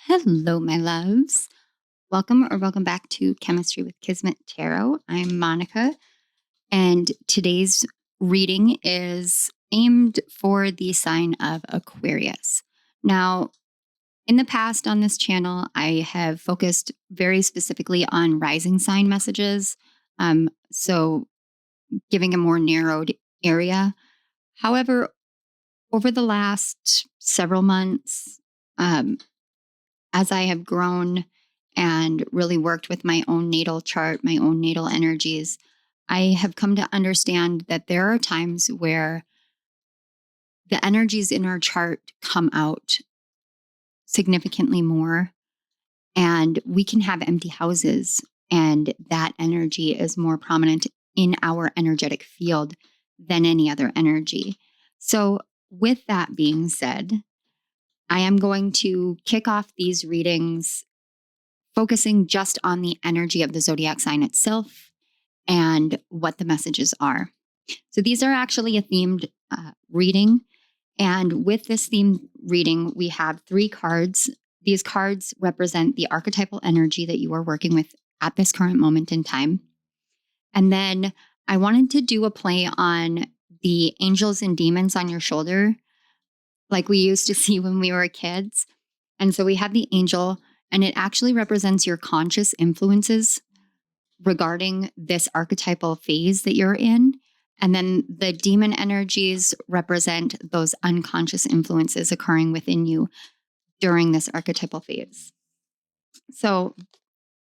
Hello, my loves. Welcome back to Chemistry with Kismet Tarot. I'm Monica, and today's reading is aimed for the sign of Aquarius. Now, in the past on this channel, I have focused very specifically on rising sign messages, so giving a more narrowed area. However, over the last several months, as I have grown and really worked with my own natal chart, my own natal energies, I have come to understand that there are times where the energies in our chart come out significantly more, and we can have empty houses, and that energy is more prominent in our energetic field than any other energy. So, with that being said, I am going to kick off these readings focusing just on the energy of the zodiac sign itself and what the messages are. So these are actually a themed reading. And with this themed reading, we have 3 cards. These cards represent the archetypal energy that you are working with at this current moment in time. And then I wanted to do a play on the angels and demons on your shoulder, like we used to see when we were kids. And so we have the angel, and it actually represents your conscious influences regarding this archetypal phase that you're in. And then the demon energies represent those unconscious influences occurring within you during this archetypal phase. So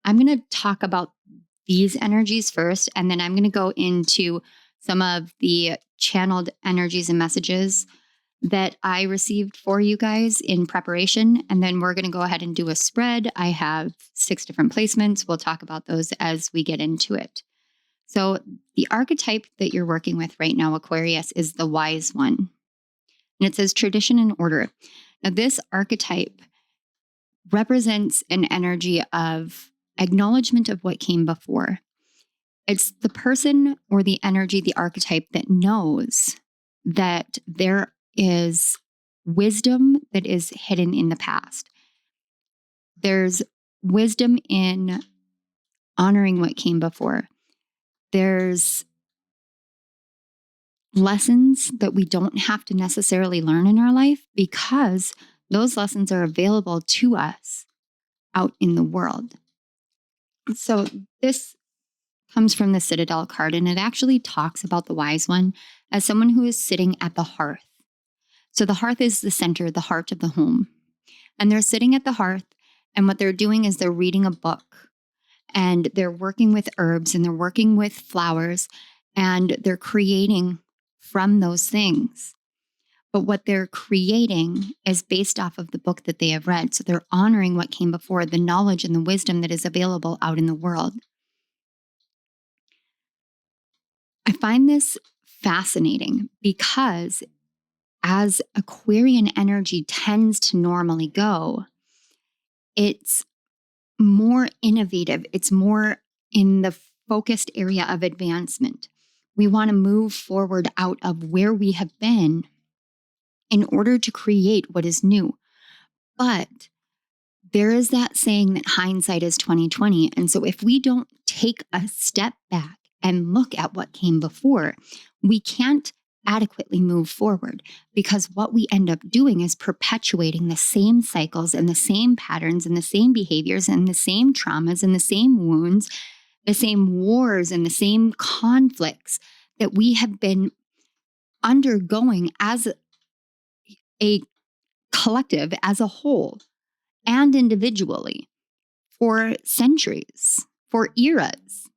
I'm going to talk about these energies first, and then I'm going to go into some of the channeled energies and messages that I received for you guys in preparation. And then we're going to go ahead and do a spread. I have 6 different placements. We'll talk about those as we get into it. So the archetype that you're working with right now, Aquarius, is the wise one. And it says tradition and order. Now, this archetype represents an energy of acknowledgement of what came before. It's the person or the energy, the archetype that knows that there is wisdom that is hidden in the past. There's wisdom in honoring what came before. There's lessons that we don't have to necessarily learn in our life because those lessons are available to us out in the world. So this comes from the Citadel card, and it actually talks about the wise one as someone who is sitting at the hearth. So the hearth is the center, the heart of the home. And they're sitting at the hearth, and what they're doing is they're reading a book, and they're working with herbs, and they're working with flowers, and they're creating from those things. But what they're creating is based off of the book that they have read. So they're honoring what came before, the knowledge and the wisdom that is available out in the world. I find this fascinating because as Aquarian energy tends to normally go, it's more innovative. It's more in the focused area of advancement. We want to move forward out of where we have been in order to create what is new. But there is that saying that hindsight is 20/20. And so if we don't take a step back and look at what came before, we can't adequately move forward, because what we end up doing is perpetuating the same cycles and the same patterns and the same behaviors and the same traumas and the same wounds, the same wars and the same conflicts that we have been undergoing as a collective, as a whole, and individually for centuries, for eras.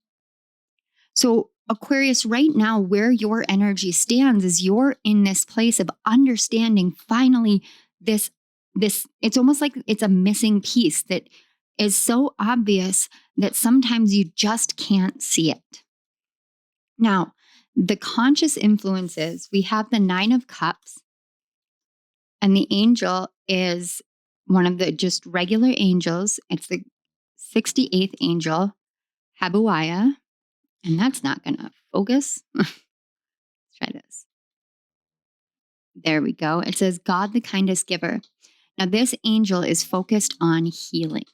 So Aquarius, right now, where your energy stands is you're in this place of understanding finally this, it's almost like it's a missing piece that is so obvious that sometimes you just can't see it. Now, the conscious influences, we have the 9 of Cups, and the angel is one of the just regular angels. It's the 68th angel, Habuaya. And that's not going to focus. Let's try this. There we go. It says, God, the kindest giver. Now, this angel is focused on healing.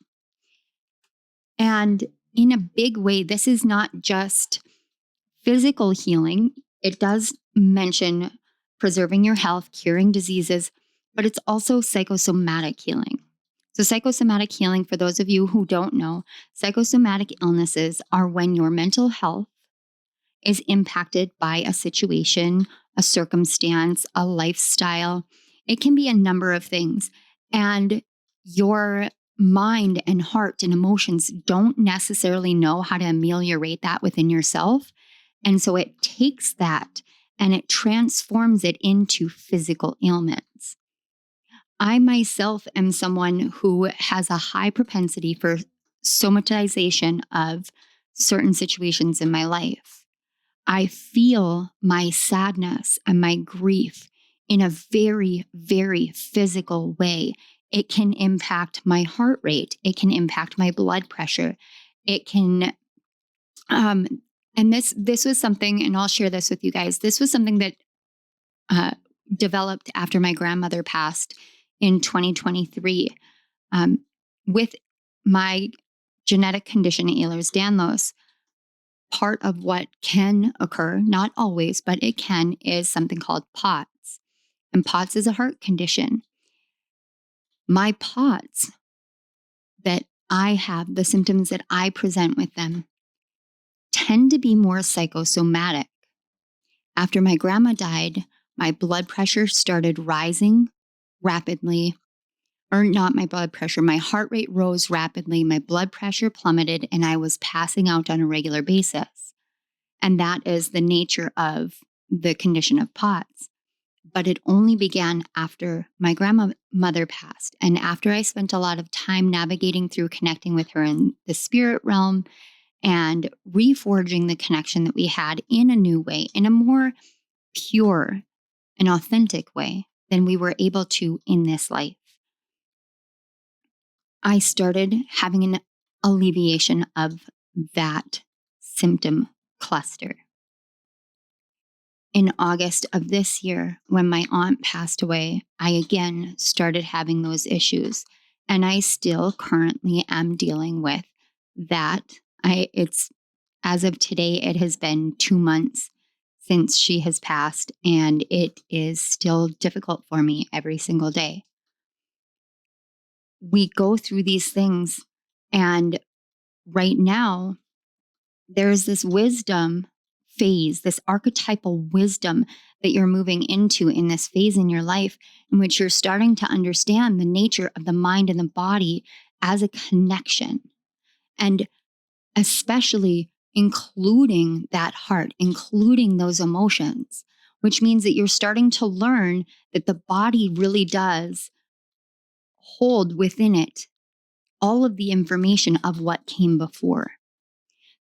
And in a big way, this is not just physical healing. It does mention preserving your health, curing diseases, but it's also psychosomatic healing. So psychosomatic healing, for those of you who don't know, psychosomatic illnesses are when your mental health is impacted by a situation, a circumstance, a lifestyle. It can be a number of things. And your mind and heart and emotions don't necessarily know how to ameliorate that within yourself. And so it takes that and it transforms it into physical ailments. I myself am someone who has a high propensity for somatization of certain situations in my life. I feel my sadness and my grief in a very, very physical way. It can impact my heart rate. It can impact my blood pressure. It can, and this was something, and I'll share this with you guys. This was something that developed after my grandmother passed in 2023. With my genetic condition, Ehlers-Danlos, part of what can occur, not always, but it can, is something called POTS. And POTS is a heart condition. My POTS that I have, the symptoms that I present with them, tend to be more psychosomatic. After my grandma died, my blood pressure started rising rapidly. Or not my blood pressure, my heart rate rose rapidly, my blood pressure plummeted, and I was passing out on a regular basis. And that is the nature of the condition of POTS. But it only began after my grandmother passed. And after I spent a lot of time navigating through connecting with her in the spirit realm and reforging the connection that we had in a new way, in a more pure and authentic way than we were able to in this life, I started having an alleviation of that symptom cluster. In August of this year, when my aunt passed away, I again started having those issues. And I still currently am dealing with that. It's as of today, it has been 2 months since she has passed, and it is still difficult for me every single day. We go through these things, and right now, there's this wisdom phase, this archetypal wisdom that you're moving into in this phase in your life, in which you're starting to understand the nature of the mind and the body as a connection, and especially including that heart, including those emotions, which means that you're starting to learn that the body really does hold within it all of the information of what came before.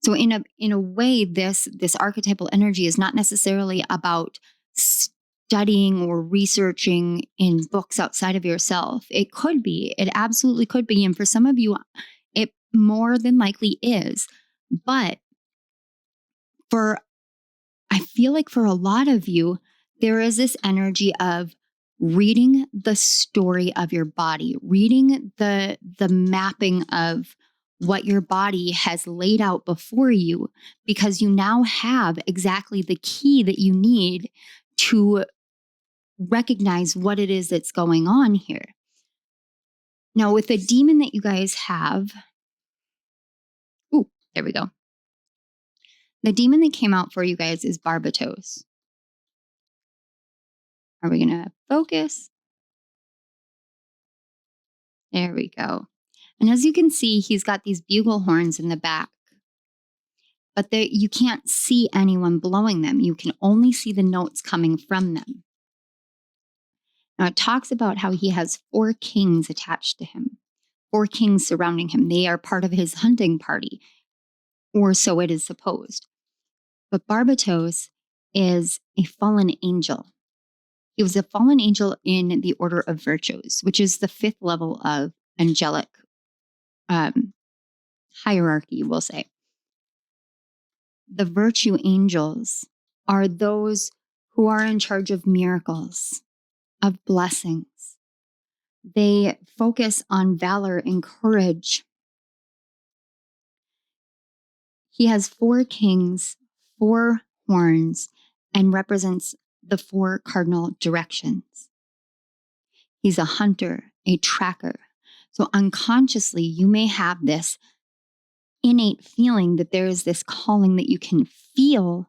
So in a way, this archetypal energy is not necessarily about studying or researching in books outside of yourself. It could be. It absolutely could be. And for some of you, it more than likely is. But I feel like for a lot of you, there is this energy of reading the story of your body, reading the mapping of what your body has laid out before you, because you now have exactly the key that you need to recognize what it is that's going on here. Now, with the demon that you guys have, there we go. The demon that came out for you guys is Barbatos. Are we going to focus? There we go. And as you can see, he's got these bugle horns in the back, but you can't see anyone blowing them. You can only see the notes coming from them. Now, it talks about how he has 4 kings attached to him, 4 kings surrounding him. They are part of his hunting party, or so it is supposed. But Barbatos is a fallen angel. He was a fallen angel in the Order of Virtues, which is the 5th level of angelic hierarchy, we'll say. The virtue angels are those who are in charge of miracles, of blessings. They focus on valor and courage. He has 4 kings, 4 horns, and represents the 4 cardinal directions. He's a hunter, a tracker. So unconsciously, you may have this innate feeling that there is this calling that you can feel,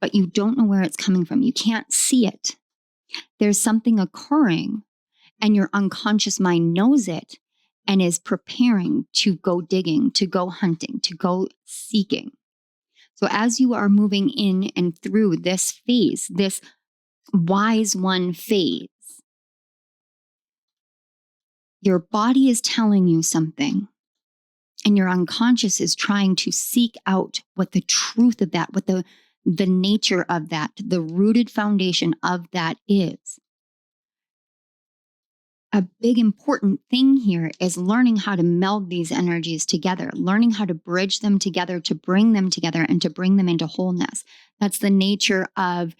but you don't know where it's coming from. You can't see it. There's something occurring, and your unconscious mind knows it and is preparing to go digging, to go hunting, to go seeking. So as you are moving in and through this phase, this wise one phase, your body is telling you something, and your unconscious is trying to seek out what the truth of that, what the nature of that, the rooted foundation of that is. A big important thing here is learning how to meld these energies together, learning how to bridge them together, to bring them together and to bring them into wholeness. That's the nature of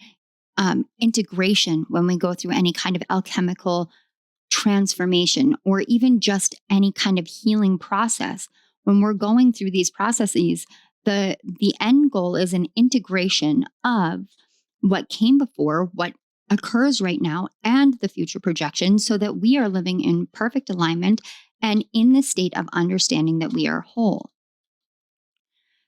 integration when we go through any kind of alchemical transformation or even just any kind of healing process. When we're going through these processes, the end goal is an integration of what came before, what occurs right now, and the future projection, so that we are living in perfect alignment and in the state of understanding that we are whole.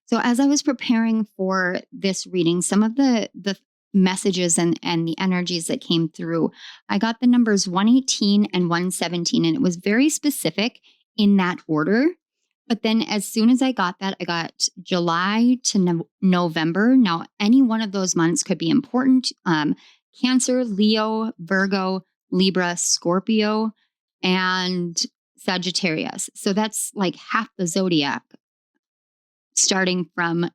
So as I was preparing for this reading, some of the messages and the energies that came through, I got the numbers 118 and 117, and it was very specific in that order. But then as soon as I got that, I got July to November. Now, any one of those months could be important. Cancer, Leo, Virgo, Libra, Scorpio, and Sagittarius. So that's like half the zodiac, starting from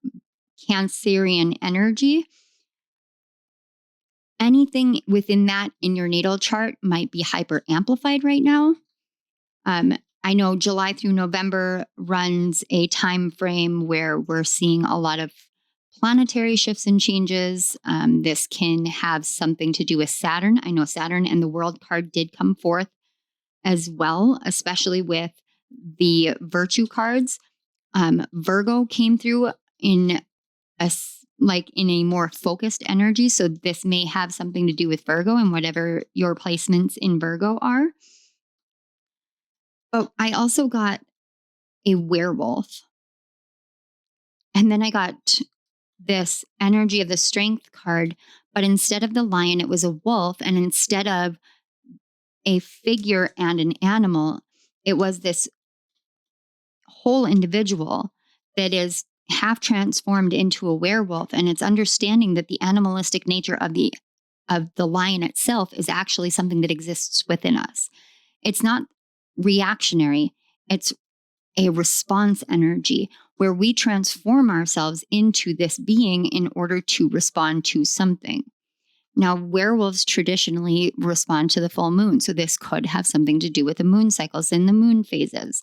Cancerian energy. Anything within that in your natal chart might be hyper amplified right now. I know July through November runs a time frame where we're seeing a lot of planetary shifts and changes. This can have something to do with Saturn. I know Saturn and the World card did come forth as well, especially with the virtue cards. Virgo came through in a more focused energy. So this may have something to do with Virgo and whatever your placements in Virgo are. But I also got a werewolf. And then I got this energy of the strength card, but instead of the lion, it was a wolf. And instead of a figure and an animal, it was this whole individual that is half transformed into a werewolf. And it's understanding that the animalistic nature of the lion itself is actually something that exists within us. It's not reactionary. It's a response energy where we transform ourselves into this being in order to respond to something. Now, werewolves traditionally respond to the full moon. So this could have something to do with the moon cycles and the moon phases,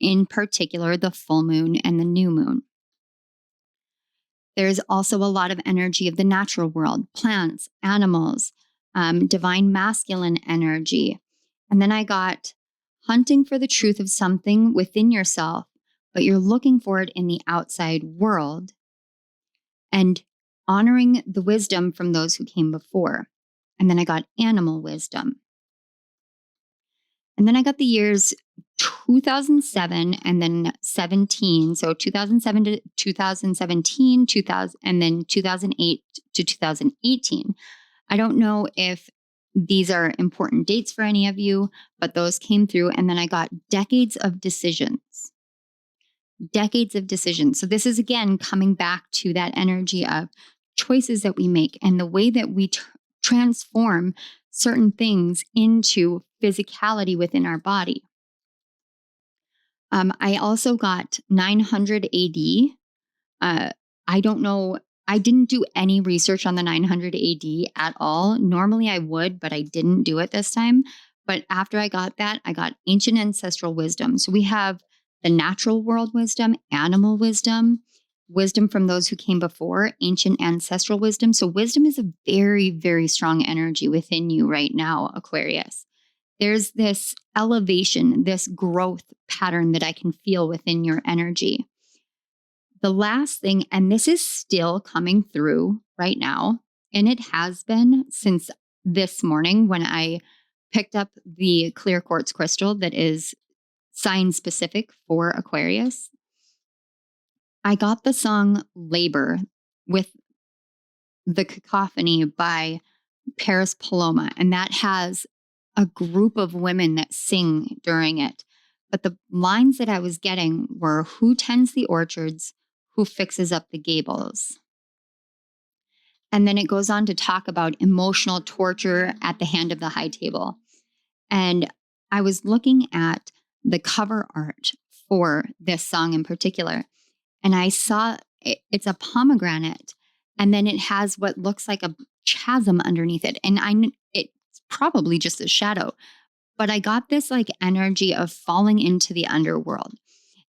in particular, the full moon and the new moon. There's also a lot of energy of the natural world, plants, animals, divine masculine energy. And then I got hunting for the truth of something within yourself, but you're looking for it in the outside world, and honoring the wisdom from those who came before. And then I got animal wisdom. And then I got the years 2007 and then 17. So 2007 to 2017, 2000, and then 2008 to 2018. I don't know if these are important dates for any of you, but those came through. And then I got decades of decisions. Decades of decisions. So this is again coming back to that energy of choices that we make and the way that we transform certain things into physicality within our body. I also got 900 AD. I don't know. I didn't do any research on the 900 AD at all. Normally I would, but I didn't do it this time. But after I got that, I got ancient ancestral wisdom. So we have the natural world wisdom, animal wisdom, wisdom from those who came before, ancient ancestral wisdom. So wisdom is a very, very strong energy within you right now, Aquarius. There's this elevation, this growth pattern that I can feel within your energy. The last thing, and this is still coming through right now, and it has been since this morning when I picked up the clear quartz crystal that is sign specific for Aquarius. I got the song Labor with the Cacophony by Paris Paloma, and that has a group of women that sing during it. But the lines that I was getting were who tends the orchards, who fixes up the gables. And then it goes on to talk about emotional torture at the hand of the high table. And I was looking at the cover art for this song in particular, and I saw it's a pomegranate, and then it has what looks like a chasm underneath it. And it's probably just a shadow, but I got this like energy of falling into the underworld.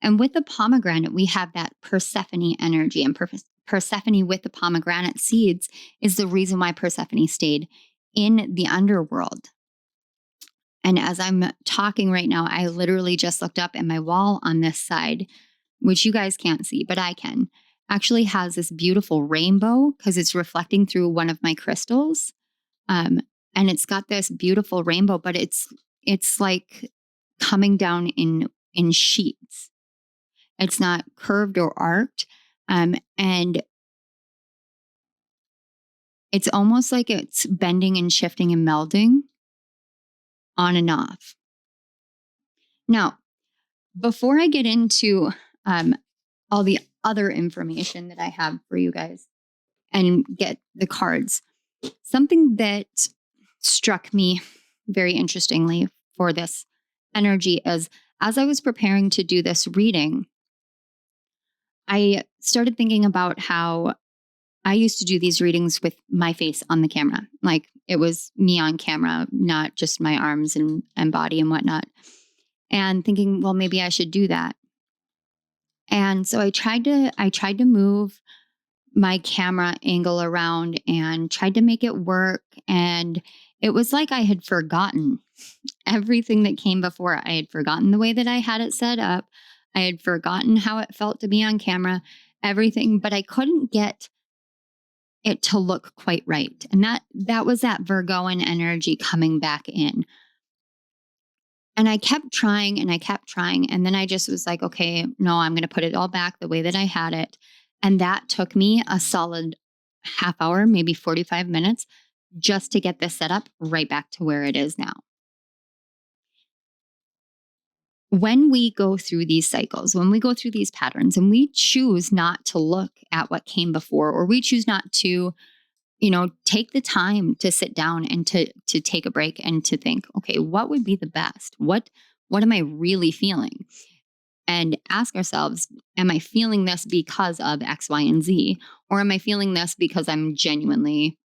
And with the pomegranate, we have that Persephone energy, and Persephone with the pomegranate seeds is the reason why Persephone stayed in the underworld. And as I'm talking right now, I literally just looked up, and my wall on this side, which you guys can't see, but I can, actually has this beautiful rainbow because it's reflecting through one of my crystals. And it's got this beautiful rainbow, but it's like coming down in sheets. It's not curved or arced. And it's almost like it's bending and shifting and melding on and off. Now, before I get into all the other information that I have for you guys and get the cards, something that struck me very interestingly for this energy is, as I was preparing to do this reading, I started thinking about how I used to do these readings with my face on the camera. Like it was me on camera, not just my arms and body and whatnot. And thinking, well, maybe I should do that. And so I tried to move my camera angle around and tried to make it work. And it was like I had forgotten everything that came before. I had forgotten the way that I had it set up. I had forgotten how it felt to be on camera, everything, but I couldn't get it to look quite right. And that was that Virgoan energy coming back in. And I kept trying and I kept trying. And then I just was like, okay, no, I'm going to put it all back the way that I had it. And that took me a solid half hour, maybe 45 minutes, just to get this set up right back to where it is now. When we go through these cycles, when we go through these patterns and we choose not to look at what came before, or we choose not to, take the time to sit down and to take a break and to think, okay, what would be the best? What am I really feeling? And ask ourselves, am I feeling this because of X, Y, and Z? Or am I feeling this because I'm genuinely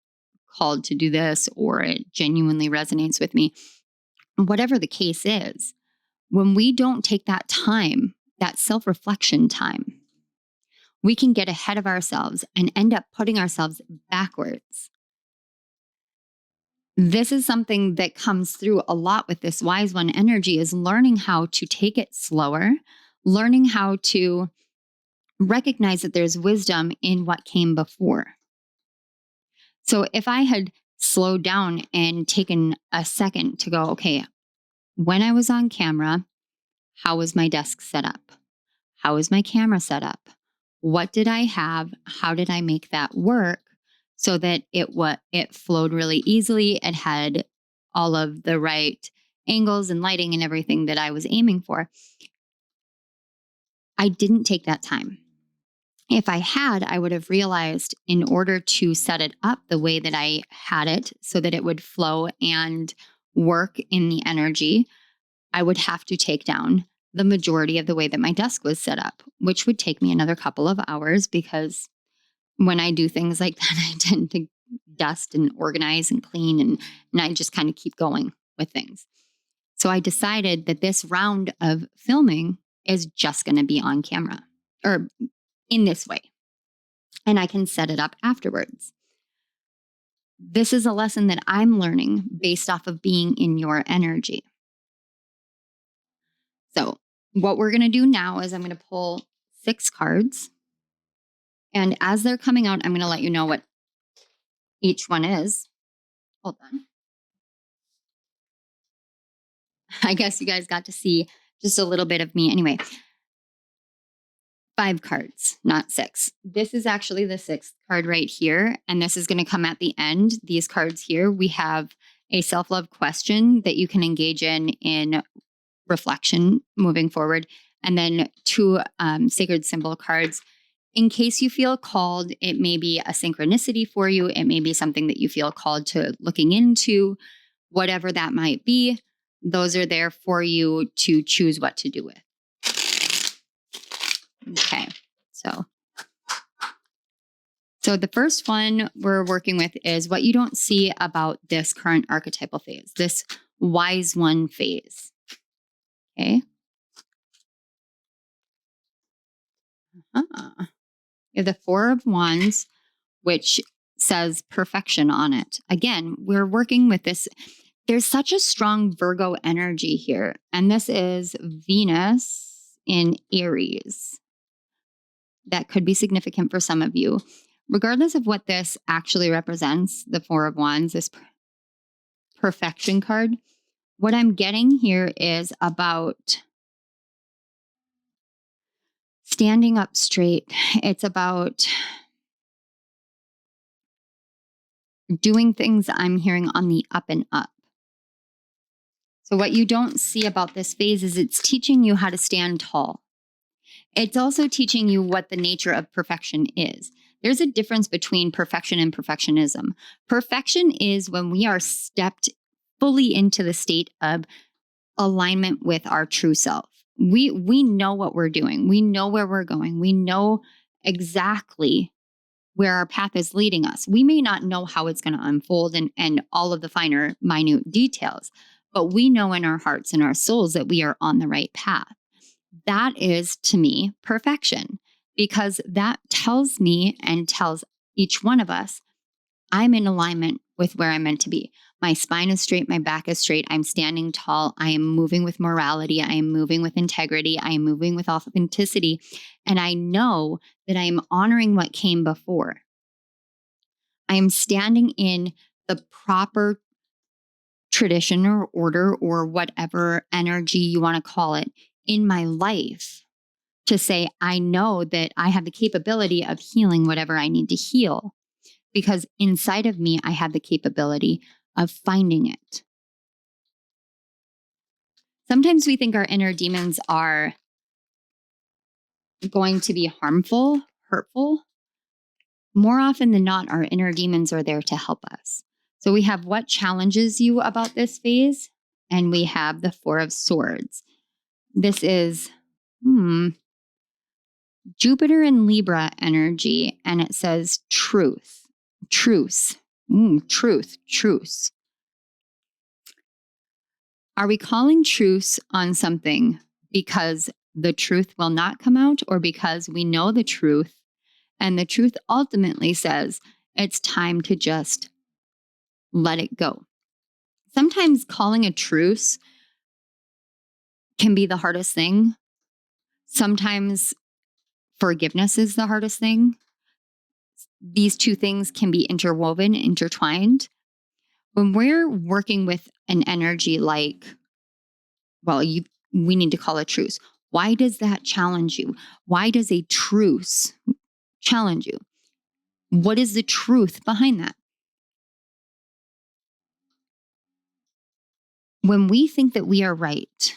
called to do this, or it genuinely resonates with me? Whatever the case is, when we don't take that time, that self-reflection time, we can get ahead of ourselves and end up putting ourselves backwards. This is something that comes through a lot with this wise one energy, is learning how to take it slower, learning how to recognize that there's wisdom in what came before. So if I had slowed down and taken a second to go, okay, when I was on camera, how was my desk set up? How was my camera set up? What did I have? How did I make that work so that it flowed really easily? It had all of the right angles and lighting and everything that I was aiming for. I didn't take that time. If I had, I would have realized in order to set it up the way that I had it so that it would flow and work in the energy, I would have to take down the majority of the way that my desk was set up, which would take me another couple of hours, because when I do things like that, I tend to dust and organize and clean, and I just kind of keep going with things. So I decided that this round of filming is just going to be on camera, or in this way, and I can set it up afterwards. This is a lesson that I'm learning based off of being in your energy. So what we're going to do now is I'm going to pull 6 cards. And as they're coming out, I'm going to let you know what each one is. Hold on. I guess you guys got to see just a little bit of me. Anyway, 5 cards, not 6. This is actually the 6th card right here. And this is going to come at the end. These cards here, we have a self-love question that you can engage in reflection moving forward. And then 2 sacred symbol cards. In case you feel called, it may be a synchronicity for you. It may be something that you feel called to looking into, whatever that might be. Those are there for you to choose what to do with. Okay, so the first one we're working with is what you don't see about this current archetypal phase, this wise one phase. Okay. You have the 4 of Wands, which says perfection on it. Again, we're working with this. There's such a strong Virgo energy here. And this is Venus in Aries. That could be significant for some of you. Regardless of what this actually represents, the 4 of Wands, this perfection card, what I'm getting here is about standing up straight. It's about doing things I'm hearing on the up and up. So what you don't see about this phase is it's teaching you how to stand tall. It's also teaching you what the nature of perfection is. There's a difference between perfection and perfectionism. Perfection is when we are stepped fully into the state of alignment with our true self. We know what we're doing. We know where we're going. We know exactly where our path is leading us. We may not know how it's going to unfold and all of the finer, minute details, but we know in our hearts and our souls that we are on the right path. That is, to me, perfection, because that tells me and tells each one of us, I'm in alignment with where I'm meant to be. My spine is straight. My back is straight. I'm standing tall. I am moving with morality. I am moving with integrity. I am moving with authenticity. And I know that I am honoring what came before. I am standing in the proper tradition or order or whatever energy you want to call it in my life to say, I know that I have the capability of healing whatever I need to heal, because inside of me, I have the capability of finding it. Sometimes we think our inner demons are going to be harmful, hurtful. More often than not, our inner demons are there to help us. So we have what challenges you about this phase, and we have the 4 of Swords. This is Jupiter in Libra energy, and it says truth, truce, truth, truce. Are we calling truce on something because the truth will not come out, or because we know the truth and the truth ultimately says it's time to just let it go? Sometimes calling a truce can be the hardest thing. Sometimes forgiveness is the hardest thing. These 2 things can be interwoven, intertwined. When we're working with an energy like, we need to call a truce. Why does that challenge you? Why does a truce challenge you? What is the truth behind that? When we think that we are right,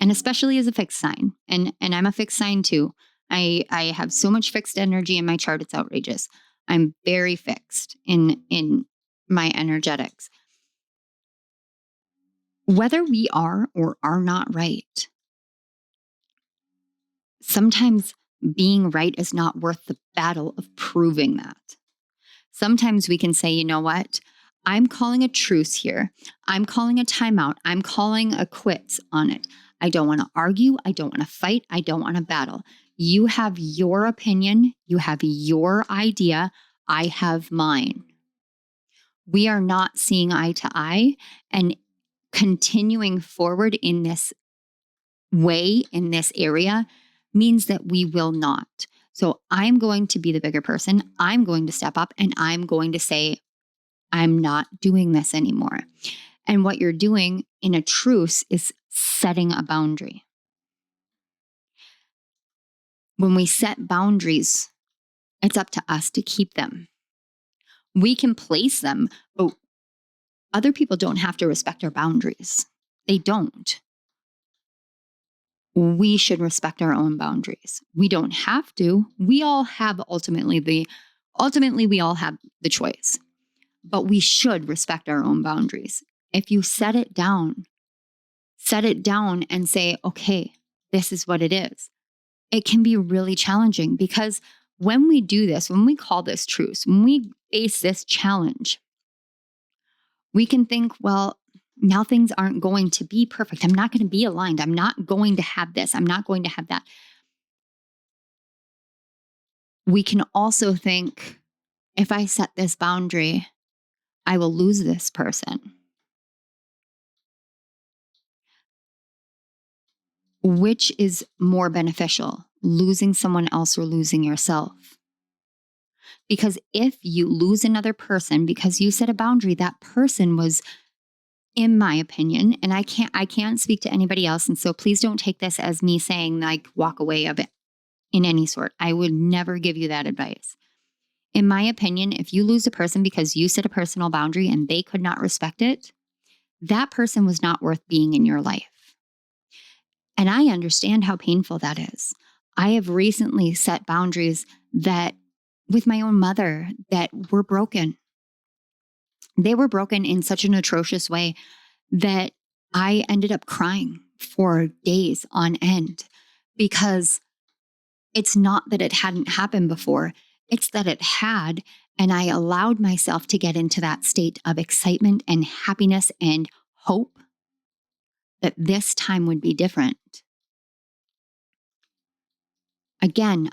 and especially as a fixed sign, and I'm a fixed sign too. I have so much fixed energy in my chart, it's outrageous. I'm very fixed in my energetics. Whether we are or are not right, sometimes being right is not worth the battle of proving that. Sometimes we can say, you know what? I'm calling a truce here. I'm calling a timeout. I'm calling a quits on it. I don't want to argue. I don't want to fight. I don't want to battle. You have your opinion. You have your idea. I have mine. We are not seeing eye to eye and continuing forward in this way in this area means that we will not. So I'm going to be the bigger person. I'm going to step up and I'm going to say, I'm not doing this anymore. And what you're doing in a truce is setting a boundary. When we set boundaries, it's up to us to keep them. We can place them, but other people don't have to respect our boundaries. They don't. We should respect our own boundaries. We don't have to. We all have ultimately we all have the choice. But we should respect our own boundaries. If you set it down and say, okay, this is what it is. It can be really challenging because when we do this, when we call this truce, when we face this challenge, we can think, well, now things aren't going to be perfect. I'm not going to be aligned. I'm not going to have this. I'm not going to have that. We can also think, if I set this boundary, I will lose this person. Which is more beneficial, losing someone else or losing yourself? Because if you lose another person because you set a boundary, that person was, in my opinion, and I can't speak to anybody else. And so please don't take this as me saying like walk away of it in any sort. I would never give you that advice. In my opinion, if you lose a person because you set a personal boundary and they could not respect it, that person was not worth being in your life. And I understand how painful that is. I have recently set boundaries that with my own mother that were broken. They were broken in such an atrocious way that I ended up crying for days on end because it's not that it hadn't happened before. It's that it had. And I allowed myself to get into that state of excitement and happiness and hope that this time would be different. Again,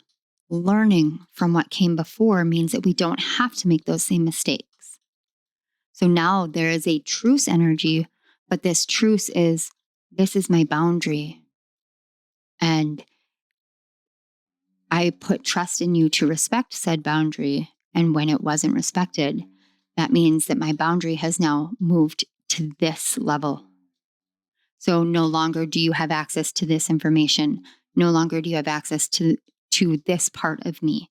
learning from what came before means that we don't have to make those same mistakes. So now there is a truce energy, but this truce is, this is my boundary. And I put trust in you to respect said boundary. And when it wasn't respected, that means that my boundary has now moved to this level. So no longer do you have access to this information. No longer do you have access to this part of me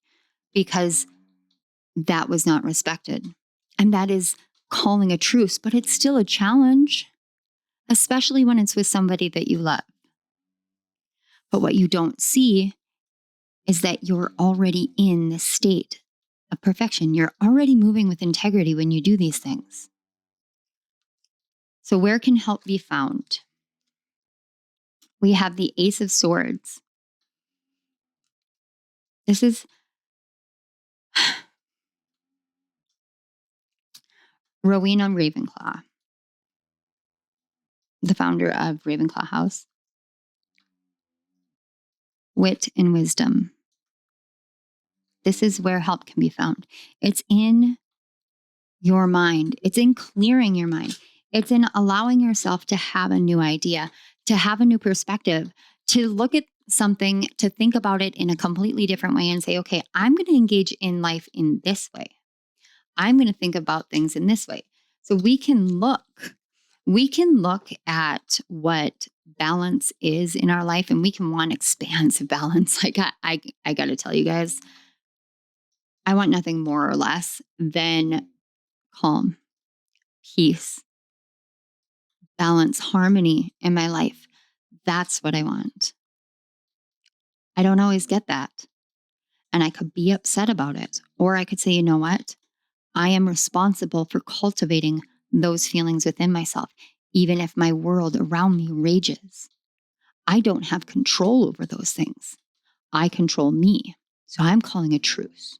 because that was not respected. And that is calling a truce, but it's still a challenge, especially when it's with somebody that you love. But what you don't see is that you're already in the state of perfection. You're already moving with integrity when you do these things. So where can help be found? We have the Ace of Swords. This is Rowena Ravenclaw, the founder of Ravenclaw House. Wit and wisdom. This is where help can be found. It's in your mind. It's in clearing your mind. It's in allowing yourself to have a new idea, to have a new perspective, to look at something, to think about it in a completely different way and say, okay, I'm going to engage in life in this way. I'm going to think about things in this way. So we can look at what balance is in our life, and we can want expansive balance. Like I got to tell you guys, I want nothing more or less than calm, peace, balance, harmony in my life. That's what I want. I don't always get that. And I could be upset about it. Or I could say, you know what? I am responsible for cultivating those feelings within myself, even if my world around me rages. I don't have control over those things. I control me. So I'm calling a truce.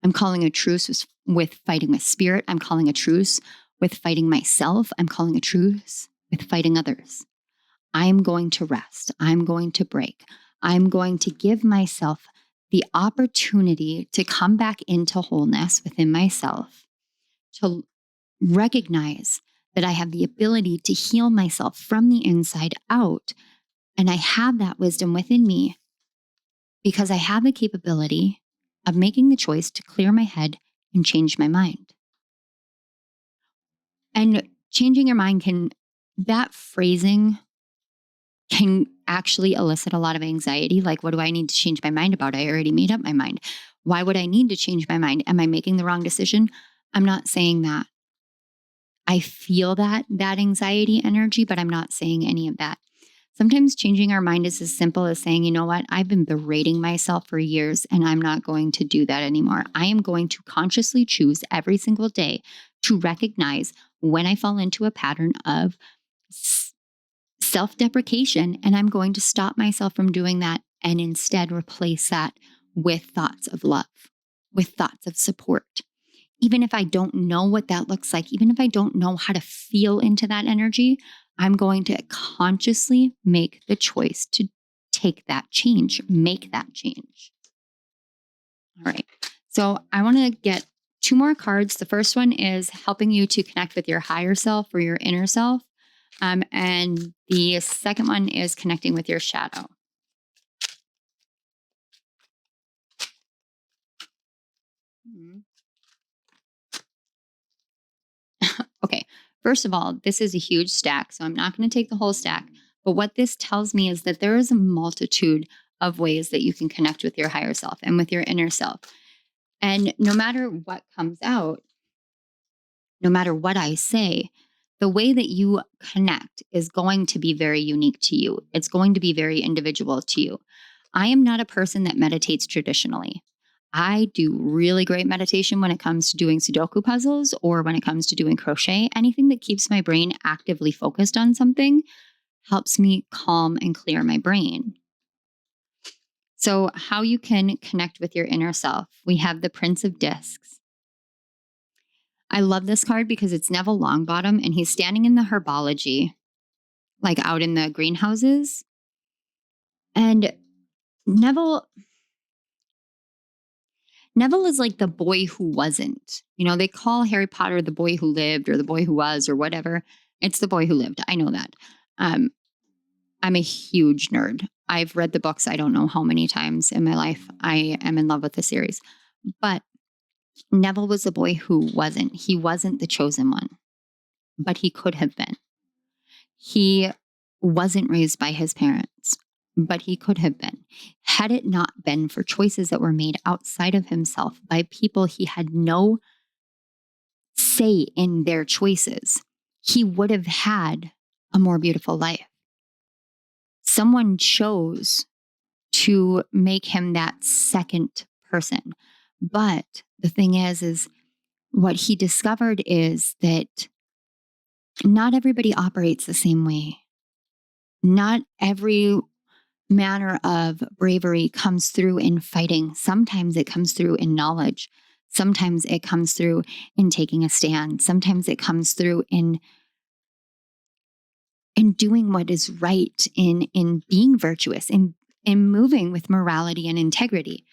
I'm calling a truce with fighting my spirit. I'm calling a truce with fighting myself. I'm calling a truce with fighting others. I'm going to rest. I'm going to break. I'm going to give myself the opportunity to come back into wholeness within myself, to recognize that I have the ability to heal myself from the inside out And I have that wisdom within me because I have the capability of making the choice to clear my head and change my mind. And changing your mind that phrasing can actually elicit a lot of anxiety. Like, what do I need to change my mind about? I already made up my mind. Why would I need to change my mind? Am I making the wrong decision? I'm not saying that. I feel that anxiety energy, but I'm not saying any of that. Sometimes changing our mind is as simple as saying, you know what? I've been berating myself for years and I'm not going to do that anymore. I am going to consciously choose every single day to recognize when I fall into a pattern of self-deprecation, and I'm going to stop myself from doing that and instead replace that with thoughts of love, with thoughts of support. Even if I don't know what that looks like, even if I don't know how to feel into that energy, I'm going to consciously make the choice to take that change, make that change. All right. So I want to get 2 more cards. The first one is helping you to connect with your higher self or your inner self. And the second one is connecting with your shadow. Okay. First of all, this is a huge stack, so I'm not going to take the whole stack. But what this tells me is that there is a multitude of ways that you can connect with your higher self and with your inner self. And no matter what comes out, no matter what I say, the way that you connect is going to be very unique to you. It's going to be very individual to you. I am not a person that meditates traditionally. I do really great meditation when it comes to doing Sudoku puzzles or when it comes to doing crochet. Anything that keeps my brain actively focused on something helps me calm and clear my brain. So, how you can connect with your inner self. We have the Prince of Discs. I love this card because it's Neville Longbottom and he's standing in the herbology, like out in the greenhouses. And Neville is like the boy who wasn't. You know, they call Harry Potter the boy who lived or the boy who was or whatever. It's the boy who lived. I know that. I'm a huge nerd. I've read the books I don't know how many times in my life. I am in love with the series. But Neville was the boy who wasn't. He wasn't the chosen one, but he could have been. He wasn't raised by his parents, but he could have been. Had it not been for choices that were made outside of himself by people he had no say in their choices, he would have had a more beautiful life. Someone chose to make him that second person. But the thing is what he discovered is that not everybody operates the same way. Not every manner of bravery comes through in fighting. Sometimes it comes through in knowledge. Sometimes it comes through in taking a stand. Sometimes it comes through in doing what is right, in being virtuous, in moving with morality and integrity.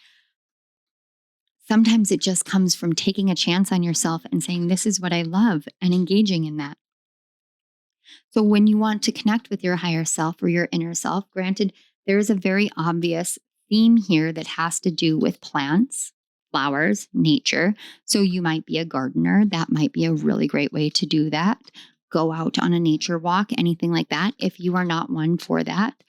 Sometimes it just comes from taking a chance on yourself and saying, this is what I love, and engaging in that. So when you want to connect with your higher self or your inner self, granted, there is a very obvious theme here that has to do with plants, flowers, nature. So you might be a gardener. That might be a really great way to do that. Go out on a nature walk, anything like that. If you are not one for that,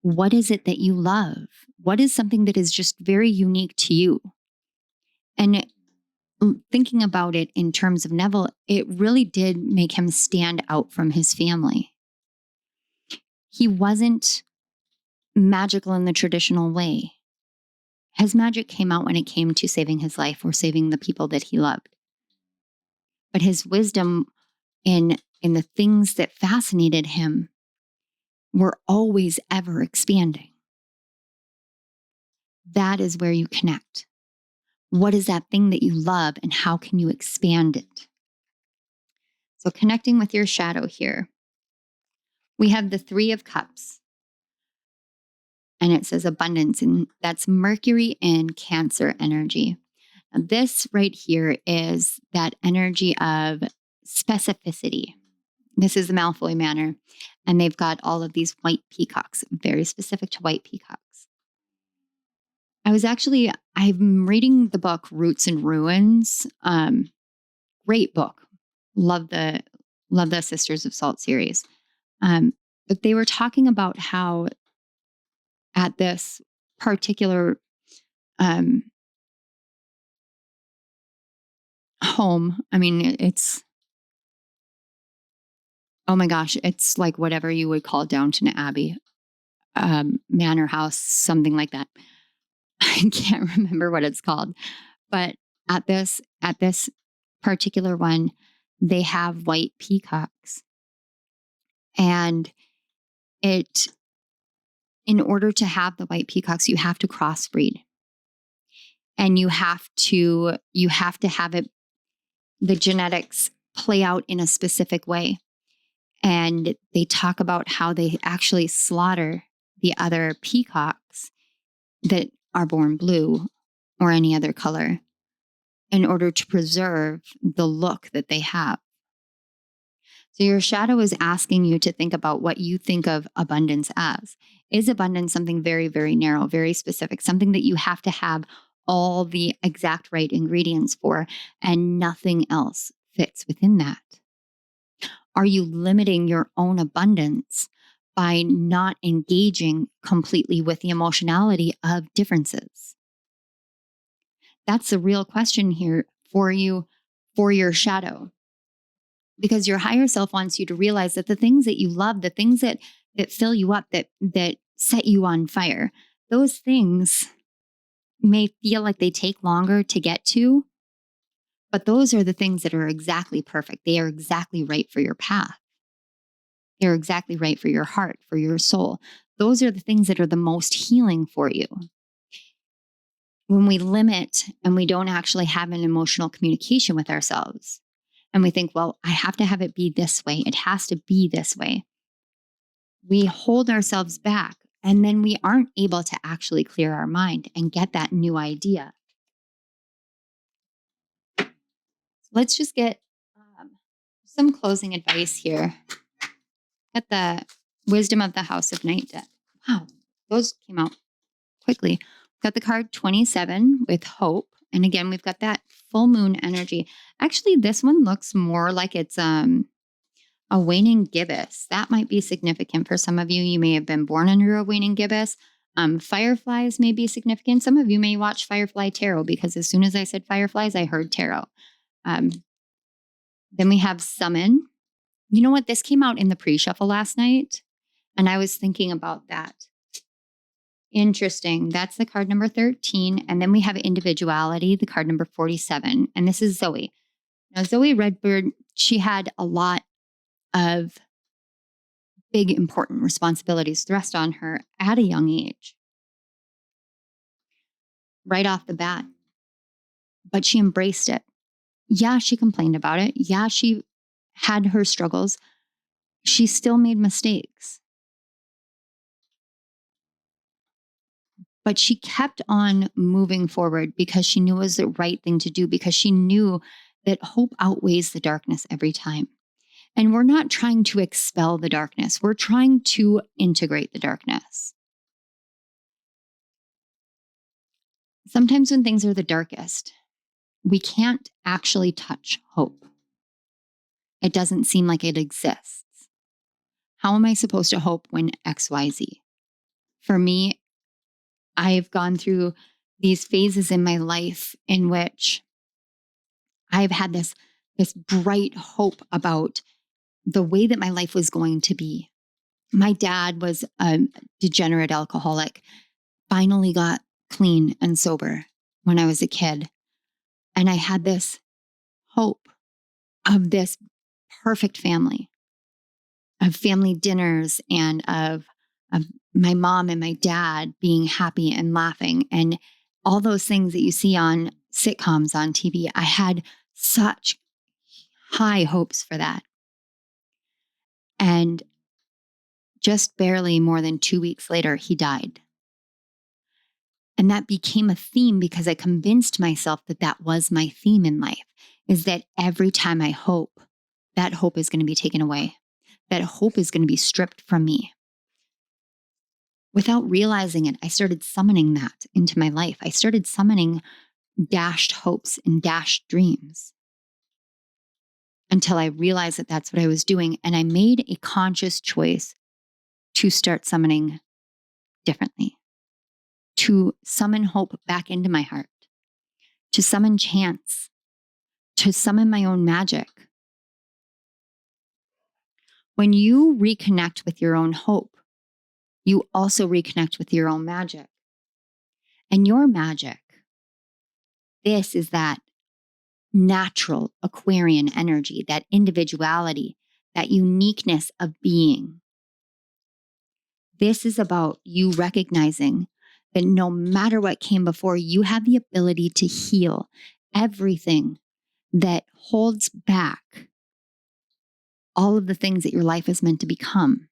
what is it that you love? What is something that is just very unique to you? And thinking about it in terms of Neville, it really did make him stand out from his family. He wasn't magical in the traditional way. His magic came out when it came to saving his life or saving the people that he loved. But his wisdom in the things that fascinated him were always ever expanding. That is where you connect. What is that thing that you love and how can you expand it? So connecting with your shadow here. We have the 3 of Cups. And it says abundance, and that's Mercury and Cancer energy. Now, this right here is that energy of specificity. This is the Malfoy Manor. And they've got all of these white peacocks, very specific to white peacocks. I'm reading the book Roots and Ruins. Great book. Love the Sisters of Salt series. But they were talking about how at this particular home, I mean, oh my gosh, it's like whatever you would call Downton Abbey, manor house, something like that. I can't remember what it's called, but at this particular one, they have white peacocks, and in order to have the white peacocks, you have to crossbreed, and you have to have it, the genetics play out in a specific way. And they talk about how they actually slaughter the other peacocks that are born blue or any other color in order to preserve the look that they have. So your shadow is asking you to think about what you think of abundance as. Is abundance something very, very narrow, very specific, something that you have to have all the exact right ingredients for, and nothing else fits within that? Are you limiting your own abundance by not engaging completely with the emotionality of differences? That's the real question here for you, for your shadow. Because your higher self wants you to realize that the things that you love, the things that fill you up, that set you on fire, those things may feel like they take longer to get to, but those are the things that are exactly perfect. They are exactly right for your path. They're exactly right for your heart, for your soul. Those are the things that are the most healing for you. When we limit and we don't actually have an emotional communication with ourselves, and we think, well, I have to have it be this way. It has to be this way. We hold ourselves back, and then we aren't able to actually clear our mind and get that new idea. Let's just get some closing advice here. Got the Wisdom of the House of Night deck. Wow, those came out quickly. We've got the card 27 with hope. And again, we've got that full moon energy. Actually, this one looks more like it's a waning gibbous. That might be significant for some of you. You may have been born under a waning gibbous. Fireflies may be significant. Some of you may watch Firefly Tarot, because as soon as I said fireflies, I heard tarot. Then we have summon. You know what? This came out in the pre-shuffle last night, and I was thinking about that. Interesting. That's the card number 13. And then we have individuality, the card number 47. And this is Zoe. Now, Zoe Redbird, she had a lot of big, important responsibilities thrust on her at a young age, right off the bat. But she embraced it. Yeah, she complained about it. Yeah, she had her struggles. She still made mistakes. But she kept on moving forward because she knew it was the right thing to do, because she knew that hope outweighs the darkness every time. And we're not trying to expel the darkness. We're trying to integrate the darkness. Sometimes when things are the darkest, we can't actually touch hope. It doesn't seem like it exists. How am I supposed to hope when XYZ? For me, I've gone through these phases in my life in which I've had this bright hope about the way that my life was going to be. My dad was a degenerate alcoholic, finally got clean and sober when I was a kid. And I had this hope of this perfect family, of family dinners, and of my mom and my dad being happy and laughing, and all those things that you see on sitcoms on TV. I had such high hopes for that. And just barely more than 2 weeks later, he died. And that became a theme because I convinced myself that that was my theme in life, is that every time I hope, that hope is going to be taken away. that hope is going to be stripped from me. Without realizing it, I started summoning that into my life. I started summoning dashed hopes and dashed dreams until I realized that that's what I was doing. And I made a conscious choice to start summoning differently, to summon hope back into my heart, to summon chance, to summon my own magic. When you reconnect with your own hope, you also reconnect with your own magic. And your magic, this is that natural Aquarian energy, that individuality, that uniqueness of being. This is about you recognizing that no matter what came before, you have the ability to heal everything that holds back all of the things that your life is meant to become.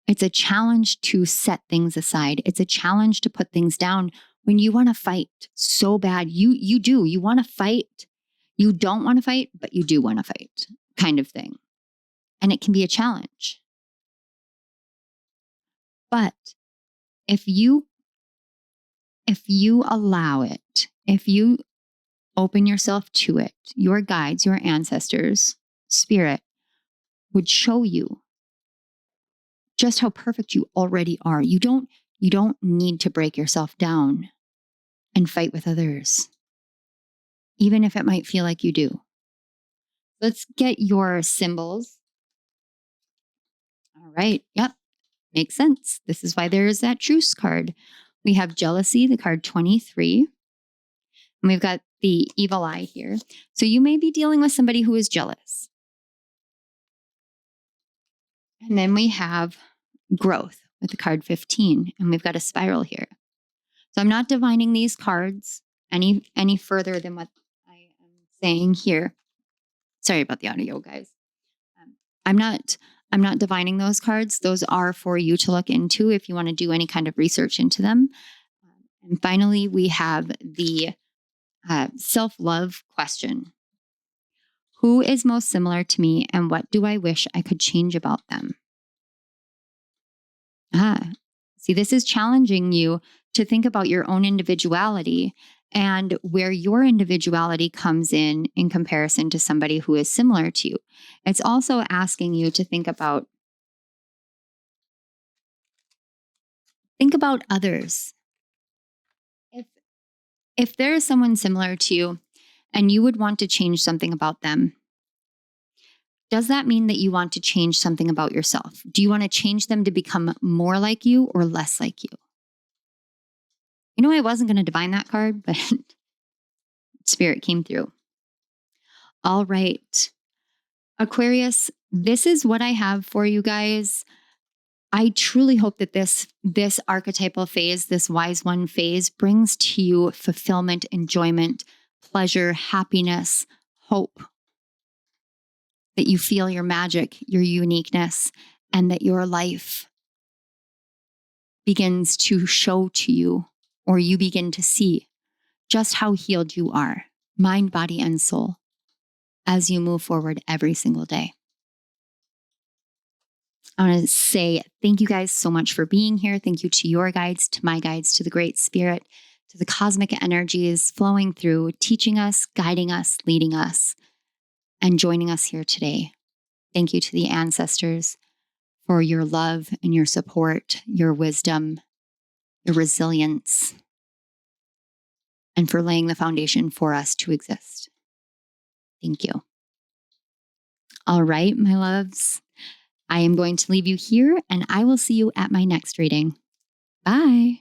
It's a challenge to set things aside. It's a challenge to put things down when you want to fight so bad. You do. You want to fight. You don't want to fight, but you do want to fight, kind of thing. And it can be a challenge. But if you allow it, if you open yourself to it, your guides, your ancestors, spirit would show you just how perfect you already are. You don't need to break yourself down and fight with others, even if it might feel like you do. Let's get your symbols. All right. Yep. Makes sense. This is why there is that truce card. We have jealousy, the card 23. And we've got the evil eye here. So you may be dealing with somebody who is jealous. And then we have growth with the card 15. And we've got a spiral here. So I'm not divining these cards any further than what I am saying here. Sorry about the audio, guys. I'm not divining those cards. Those are for you to look into if you want to do any kind of research into them. And finally, we have the self-love question. Who is most similar to me and what do I wish I could change about them? See, this is challenging you to think about your own individuality and where your individuality comes in comparison to somebody who is similar to you. It's also asking you to think about others. If there is someone similar to you and you would want to change something about them, does that mean that you want to change something about yourself? Do you want to change them to become more like you or less like you? You know, I wasn't going to divine that card, but Spirit came through. All right. Aquarius, this is what I have for you guys. I truly hope that this archetypal phase, this wise one phase, brings to you fulfillment, enjoyment, pleasure, happiness, hope, that you feel your magic, your uniqueness, and that your life begins to show to you, or you begin to see just how healed you are, mind, body, and soul, as you move forward every single day. I want to say thank you guys so much for being here. Thank you to your guides, to my guides, to the Great Spirit, to the cosmic energies flowing through, teaching us, guiding us, leading us, and joining us here today. Thank you to the ancestors for your love and your support, your wisdom, your resilience, and for laying the foundation for us to exist. Thank you. All right, my loves, I am going to leave you here and I will see you at my next reading. Bye.